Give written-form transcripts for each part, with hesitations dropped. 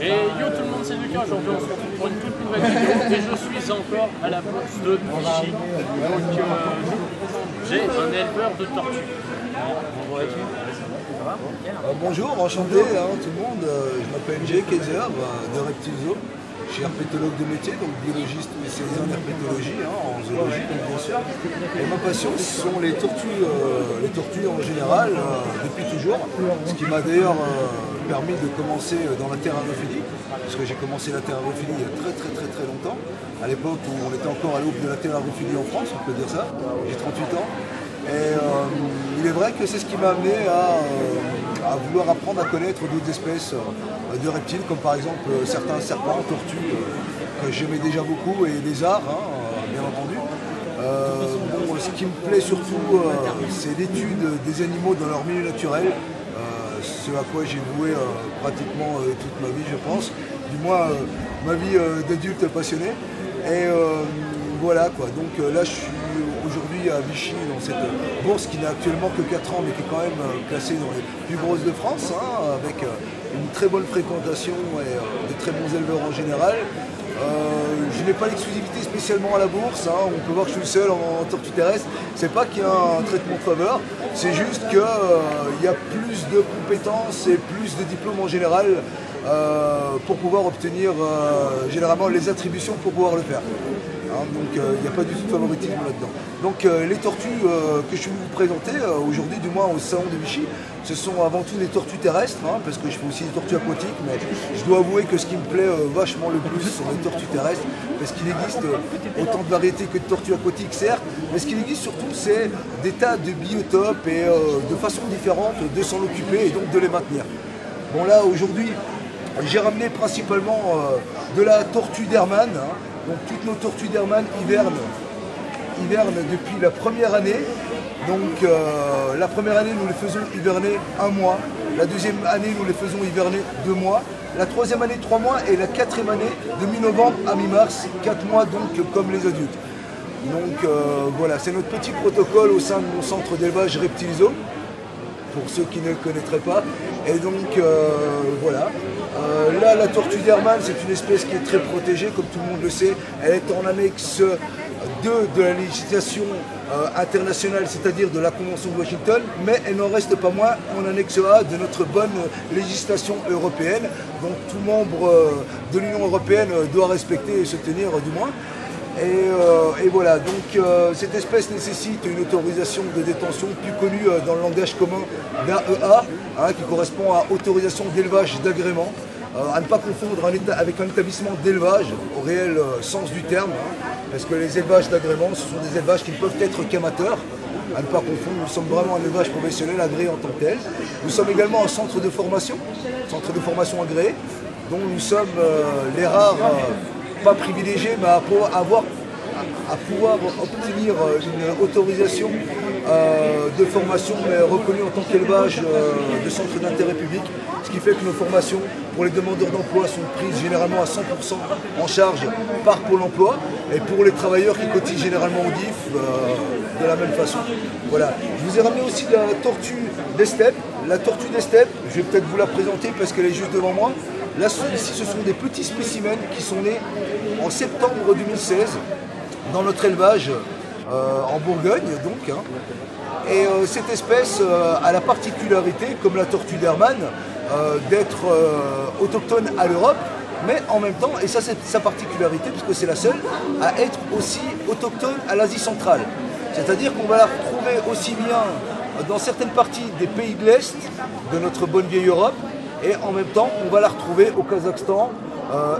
Et yo tout le monde, c'est Lucas, aujourd'hui on se retrouve pour une toute nouvelle vidéo et je suis encore à la bourse de Vichy. Donc j'ai un éleveur de tortues. Bonjour, enchanté tout le monde. Je m'appelle Jay Kaiser de Reptilzo. Je suis herpétologue de métier, donc biologiste spécialisé en herpétologie, en zoologie donc bien sûr. Et ma passion ce sont les tortues en général, depuis toujours. Ce qui m'a d'ailleurs permis de commencer dans la terrarophilie, parce que j'ai commencé la terrarophilie il y a très longtemps, à l'époque où on était encore à l'aube de la terrarophilie en France, on peut dire ça. J'ai 38 ans. Et il est vrai que c'est ce qui m'a amené à vouloir apprendre à connaître d'autres espèces de reptiles, comme par exemple certains serpents, tortues, que j'aimais déjà beaucoup, et lézards, bien entendu. Ce qui me plaît surtout, c'est l'étude des animaux dans leur milieu naturel, ce à quoi j'ai voué pratiquement toute ma vie, je pense, du moins ma vie d'adulte passionné. Et voilà quoi, donc là je suis aujourd'hui à Vichy dans cette bourse qui n'a actuellement que 4 ans mais qui est quand même classée dans les plus grosses de France, avec une très bonne fréquentation et de très bons éleveurs en général. Je n'ai pas l'exclusivité spécialement à la bourse, on peut voir que je suis le seul en tortue terrestre. C'est pas qu'il y a un traitement de faveur, c'est juste qu'il y a plus de compétences et plus de diplômes en général pour pouvoir obtenir généralement les attributions pour pouvoir le faire. Donc il n'y a pas du tout de favoritisme là-dedans. Donc les tortues que je suis venu vous présenter aujourd'hui, du moins au salon de Vichy, ce sont avant tout des tortues terrestres, parce que je fais aussi des tortues aquatiques, mais je dois avouer que ce qui me plaît vachement le plus sont les tortues terrestres, parce qu'il existe autant de variétés que de tortues aquatiques, certes, mais ce qu'il existe surtout, c'est des tas de biotopes et de façons différentes de s'en occuper et donc de les maintenir. Bon là, aujourd'hui, j'ai ramené principalement de la tortue d'Hermann. Donc toutes nos tortues d'Hermann hivernent depuis la première année. Donc la première année, nous les faisons hiverner 1 mois. La deuxième année, nous les faisons hiverner 2 mois. La troisième année, 3 mois. Et la quatrième année, de mi-novembre à mi-mars, 4 mois donc comme les adultes. Donc voilà, c'est notre petit protocole au sein de mon centre d'élevage Reptilzo, pour ceux qui ne le connaîtraient pas. Et donc voilà. Là, la tortue d'Hermann, c'est une espèce qui est très protégée, comme tout le monde le sait. Elle est en annexe 2 de la législation internationale, c'est-à-dire de la Convention de Washington, mais elle n'en reste pas moins en annexe A de notre bonne législation européenne. Donc tout membre de l'Union européenne doit respecter et se tenir du moins. Et voilà, donc cette espèce nécessite une autorisation de détention plus connue dans le langage commun d'AEA, qui correspond à autorisation d'élevage d'agrément, à ne pas confondre avec un établissement d'élevage au réel sens du terme, parce que les élevages d'agrément, ce sont des élevages qui ne peuvent être qu'amateurs, à ne pas confondre. Nous sommes vraiment un élevage professionnel agréé en tant que tel. Nous sommes également un centre de formation agréé, dont nous sommes les rares pas privilégiés, mais à pouvoir obtenir une autorisation de formation, mais reconnue en tant qu'élevage de centre d'intérêt public, ce qui fait que nos formations pour les demandeurs d'emploi sont prises généralement à 100% en charge par Pôle emploi, et pour les travailleurs qui cotisent généralement au DIF de la même façon. Voilà. Je vous ai ramené aussi la tortue des steppes. La tortue des steppes, je vais peut-être vous la présenter parce qu'elle est juste devant moi. Là, ici, ce sont des petits spécimens qui sont nés en septembre 2016 dans notre élevage en Bourgogne, donc. Et cette espèce a la particularité, comme la tortue d'Hermann, d'être autochtone à l'Europe, mais en même temps, et ça c'est sa particularité, puisque c'est la seule, à être aussi autochtone à l'Asie centrale. C'est-à-dire qu'on va la retrouver aussi bien dans certaines parties des pays de l'Est, de notre bonne vieille Europe, et en même temps, on va la retrouver au Kazakhstan,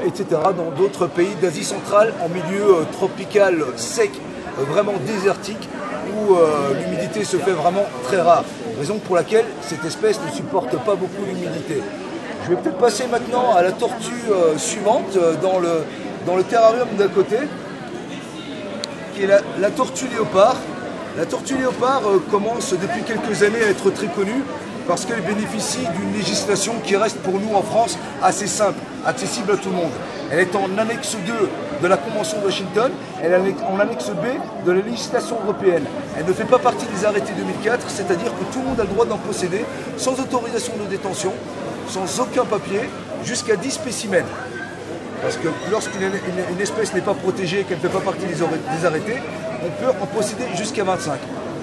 etc., dans d'autres pays d'Asie centrale, en milieu tropical, sec, vraiment désertique, où l'humidité se fait vraiment très rare. Raison pour laquelle cette espèce ne supporte pas beaucoup l'humidité. Je vais peut-être passer maintenant à la tortue suivante, dans le terrarium d'à côté, qui est la tortue léopard. La tortue léopard commence depuis quelques années à être très connue, parce qu'elle bénéficie d'une législation qui reste pour nous en France assez simple, accessible à tout le monde. Elle est en annexe 2 de la Convention de Washington, elle est en annexe B de la législation européenne. Elle ne fait pas partie des arrêtés 2004, c'est-à-dire que tout le monde a le droit d'en posséder, sans autorisation de détention, sans aucun papier, jusqu'à 10 spécimens. Parce que lorsqu'une espèce n'est pas protégée et qu'elle ne fait pas partie des arrêtés, on peut en posséder jusqu'à 25.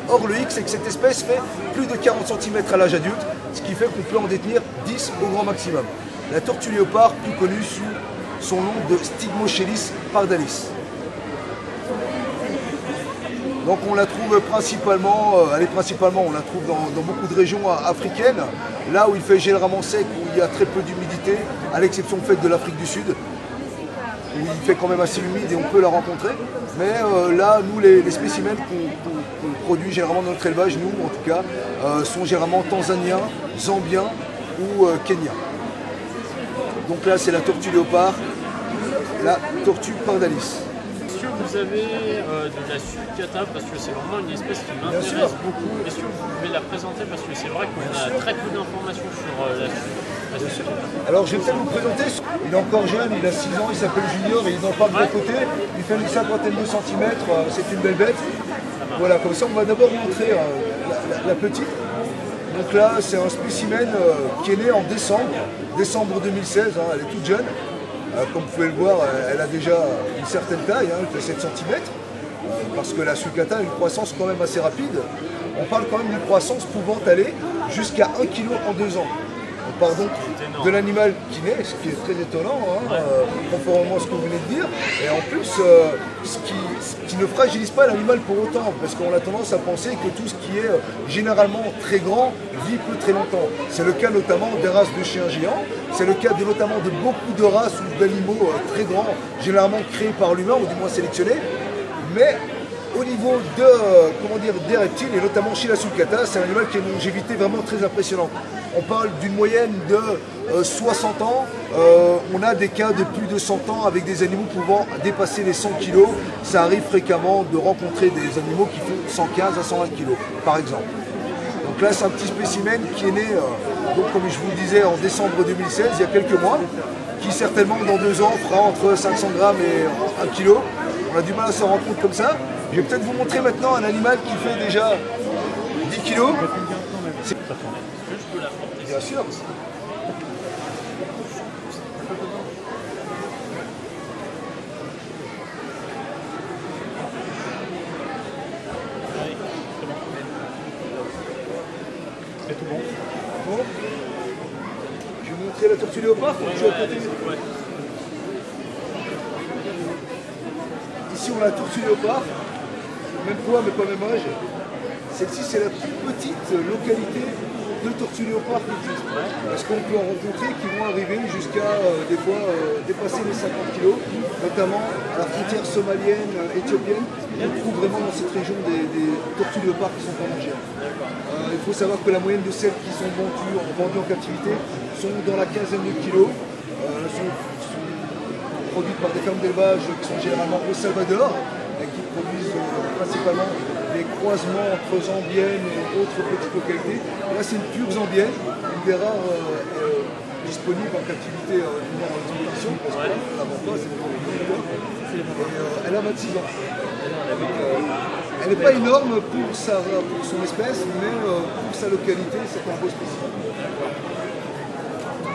Or, le hic, c'est que cette espèce fait plus de 40 cm à l'âge adulte, ce qui fait qu'on peut en détenir 10 au grand maximum. La tortue léopard, plus connue sous son nom de Stygmochelis pardalis. Donc on la trouve principalement, on la trouve dans beaucoup de régions africaines, là où il fait généralement sec, où il y a très peu d'humidité, à l'exception faite de l'Afrique du Sud, où il fait quand même assez humide et on peut la rencontrer. Mais là, nous, les spécimens qu'on produit généralement dans notre élevage, nous en tout cas, sont généralement tanzaniens, zambiens ou kenyans. Donc là, c'est la tortue léopard, la tortue pardalis. Est-ce que vous avez de la sulcata, parce que c'est vraiment une espèce qui m'intéresse beaucoup. Est-ce que vous pouvez la présenter, parce que c'est vrai qu'on a très peu d'informations sur la sulcata. Alors je vais peut-être vous présenter, il est encore jeune, il a 6 ans, il s'appelle Junior, il est dans le parc d'à côté, il fait une cinquantaine de centimètres, c'est une belle bête. Voilà, comme ça on va d'abord montrer la petite. Donc là c'est un spécimen qui est né en décembre 2016, elle est toute jeune. Comme vous pouvez le voir, elle a déjà une certaine taille, elle fait 7 cm, parce que la sulcata a une croissance quand même assez rapide. On parle quand même d'une croissance pouvant aller jusqu'à 1 kg en 2 ans. On parle donc de l'animal qui naît, ce qui est très étonnant, conformément à ce que vous venez de dire. Et en plus, ce qui ne fragilise pas l'animal pour autant, parce qu'on a tendance à penser que tout ce qui est généralement très grand vit plus très longtemps. C'est le cas notamment des races de chiens géants, c'est le cas notamment de beaucoup de races ou d'animaux très grands, généralement créés par l'humain, ou du moins sélectionnés. Mais au niveau des reptiles, et notamment chez la sulcata, c'est un animal qui a une longévité vraiment très impressionnante. On parle d'une moyenne de 60 ans, on a des cas de plus de 100 ans avec des animaux pouvant dépasser les 100 kg. Ça arrive fréquemment de rencontrer des animaux qui font 115 à 120 kg, par exemple. Donc là, c'est un petit spécimen qui est né, donc, comme je vous le disais, en décembre 2016, il y a quelques mois, qui certainement dans 2 ans fera entre 500 grammes et 1 kg. On a du mal à s'en rendre compte comme ça. Je vais peut-être vous montrer maintenant un animal qui fait déjà 10 kg. Bien sûr. C'est tout bon. Bon. Je vais vous montrer la tortue léopard. Ici on a la tortue léopard, même poids mais pas même âge. Celle-ci c'est la plus petite localité de tortues léopard qui existe. Parce qu'on peut en rencontrer qui vont arriver jusqu'à des fois dépasser les 50 kg, notamment à la frontière somalienne, éthiopienne. On trouve vraiment dans cette région des tortues léopard qui sont mangées. Il faut savoir que la moyenne de celles qui sont vendues en captivité sont dans la quinzaine de kilos. Sont produites par des fermes d'élevage qui sont généralement au Salvador et qui produisent principalement des croisements entre zambiennes et autres petites localités. Là c'est une pure zambienne, une des rares disponibles en captivité dans l'exportation, parce que la vend pas, c'est elle a 26 ans. Elle n'est pas énorme pour son espèce, mais pour sa localité, c'est un beau spécimen.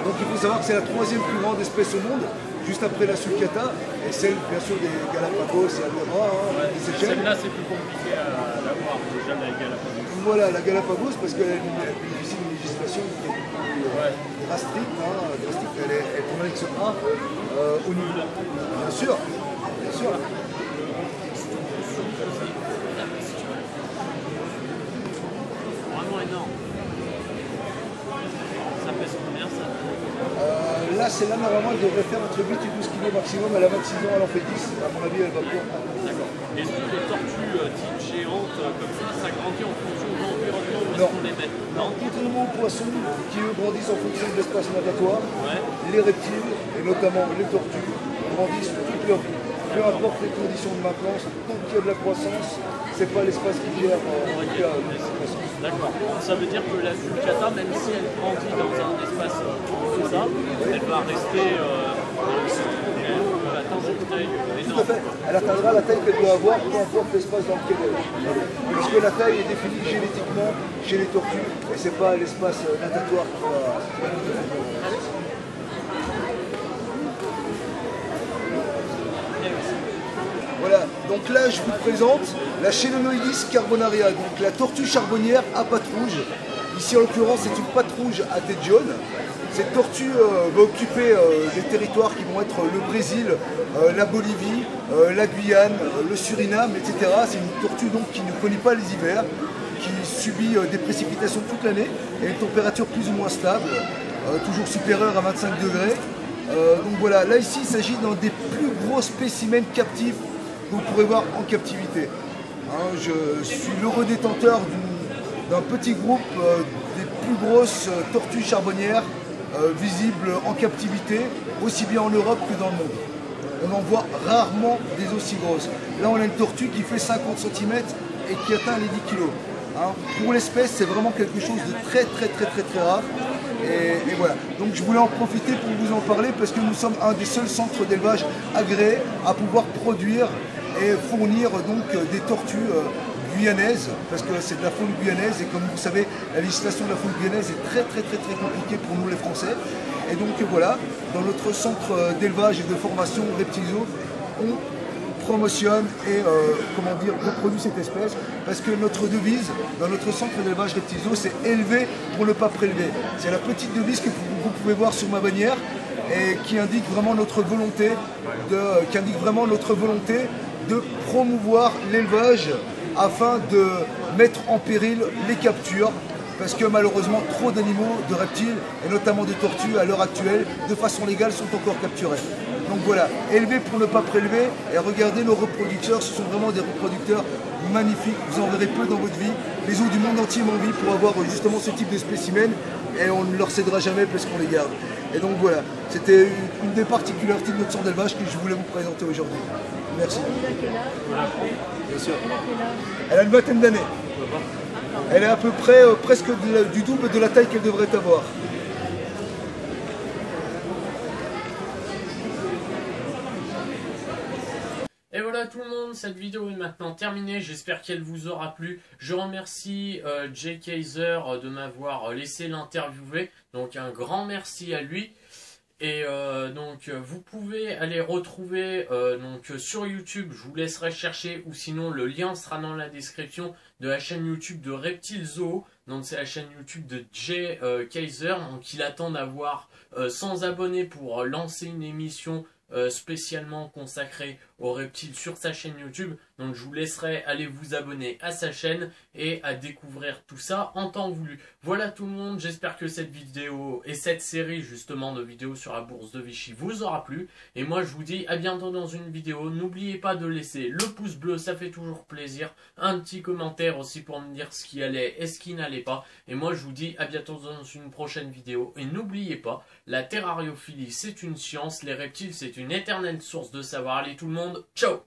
Donc il faut savoir que c'est la 3e plus grande espèce au monde, juste après la sulcata, et celle bien sûr des Galapagos et Almera, des Seychelles. Celle-là c'est plus compliqué à l'avoir déjà la Galapagos. Voilà, la Galapagos, parce qu'elle bénéficie d'une législation qui est plus drastique, elle tombe avec ce A au niveau. Bien sûr, bien sûr. Vraiment énorme. Ça pèse combien ça? Là, c'est là, normalement, elle devrait faire entre 8 et 12 kg maximum. Elle a 26 ans, elle en fait 10. À mon avis, elle va pouvoir prendre. D'accord. Et les tortues type géantes comme ça grandit en fonction de l'environnement où est-ce qu'on les met? Non. Contrairement aux poissons qui, eux, grandissent en fonction de l'espace natatoire, les reptiles, et notamment les tortues, grandissent toute leur vie. Peu importe les conditions de maintenance, tant qu'il y a de la croissance, c'est pas l'espace qui gère en tout cas l'espace. D'accord. Ça veut dire que la sulcata, même si elle grandit dans un espace comme ça, elle va rester elle peut atteindre une taille énorme. Tout à fait. Elle atteindra la taille qu'elle doit avoir, peu importe l'espace dans lequel elle est. Puisque la taille est définie génétiquement chez les tortues, et c'est pas l'espace natatoire qui va nous définir. Donc là, je vous présente la Chelonoidis carbonaria, donc la tortue charbonnière à pattes rouges. Ici, en l'occurrence, c'est une patte rouge à tête jaune. Cette tortue va occuper des territoires qui vont être le Brésil, la Bolivie, la Guyane, le Suriname, etc. C'est une tortue donc qui ne connaît pas les hivers, qui subit des précipitations toute l'année et une température plus ou moins stable, toujours supérieure à 25 degrés. Donc voilà, là ici, il s'agit d'un des plus gros spécimens captifs que vous pourrez voir en captivité. Hein, je suis l'heureux détenteur d'un petit groupe des plus grosses tortues charbonnières visibles en captivité, aussi bien en Europe que dans le monde. On en voit rarement des aussi grosses. Là, on a une tortue qui fait 50 cm et qui atteint les 10 kg. Hein. Pour l'espèce, c'est vraiment quelque chose de très rare. Et voilà. Donc je voulais en profiter pour vous en parler parce que nous sommes un des seuls centres d'élevage agréés à pouvoir produire et fournir donc des tortues guyanaise, parce que c'est de la faune guyanaise et comme vous savez, la législation de la faune guyanaise est très compliquée pour nous les Français. Et donc voilà, dans notre centre d'élevage et de formation Reptilzo, on promotionne et reproduit cette espèce parce que notre devise dans notre centre d'élevage Reptilzo, c'est élever pour ne pas prélever. C'est la petite devise que vous pouvez voir sur ma bannière et qui indique vraiment notre volonté de promouvoir l'élevage afin de mettre en péril les captures, parce que malheureusement trop d'animaux, de reptiles, et notamment de tortues à l'heure actuelle, de façon légale, sont encore capturés. Donc voilà, élever pour ne pas prélever, et regardez nos reproducteurs, ce sont vraiment des reproducteurs magnifiques, vous en verrez peu dans votre vie, les os du monde entier m'envient pour avoir justement ce type de spécimens, et on ne leur cédera jamais parce qu'on les garde. Et donc voilà, c'était une des particularités de notre centre d'élevage que je voulais vous présenter aujourd'hui. Merci. Bien sûr. Elle a une vingtaine d'années. Elle est à peu près presque du double de la taille qu'elle devrait avoir. Et voilà tout le monde, cette vidéo est maintenant terminée, j'espère qu'elle vous aura plu. Je remercie Jay Kaiser de m'avoir laissé l'interviewer, donc un grand merci à lui. Et donc vous pouvez aller retrouver sur YouTube, je vous laisserai chercher, ou sinon le lien sera dans la description de la chaîne YouTube de Reptilzo. Donc c'est la chaîne YouTube de Jay Kaiser, donc il attend d'avoir 100 abonnés pour lancer une émission spécialement consacrée aux reptiles sur sa chaîne YouTube. Donc je vous laisserai aller vous abonner à sa chaîne et à découvrir tout ça en temps voulu. Voilà tout le monde, j'espère que cette vidéo et cette série justement de vidéos sur la bourse de Vichy vous aura plu. Et moi je vous dis à bientôt dans une vidéo. N'oubliez pas de laisser le pouce bleu, ça fait toujours plaisir. Un petit commentaire aussi pour me dire ce qui allait et ce qui n'allait pas. Et moi je vous dis à bientôt dans une prochaine vidéo. Et n'oubliez pas, la terrariophilie c'est une science, les reptiles c'est une éternelle source de savoir. Allez tout le monde, ciao!